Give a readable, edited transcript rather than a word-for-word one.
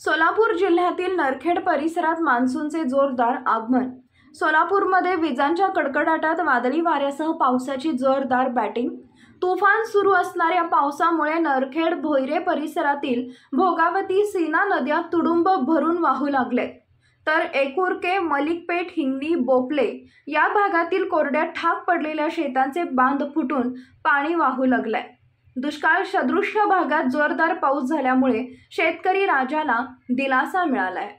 सोलापूर जिल्ह्यातील नरखेड परिसरात मान्सूनचे जोरदार आगमन। सोलापूरमध्ये विजांच्या कडकडाटात वादळी वाऱ्यासह पावसाची जोरदार बॅटिंग। तुफान सुरू असणाऱ्या पावसामुळे नरखेड भोयरे परिसरातील भोगावती सीना नद्या तुडुंब भरून वाहू लागले, तर एकुर्के, मलिकपेठ, हिंगणी, बोपले या भागातील कोरड्या ठाक पडलेल्या शेतांचे बांध फुटून पाणी वाहू लागले। दुष्काळ सदृश्य भागात जोरदार पाऊस झाल्यामुळे शेतकरी राजाला दिलासा मिळालाय।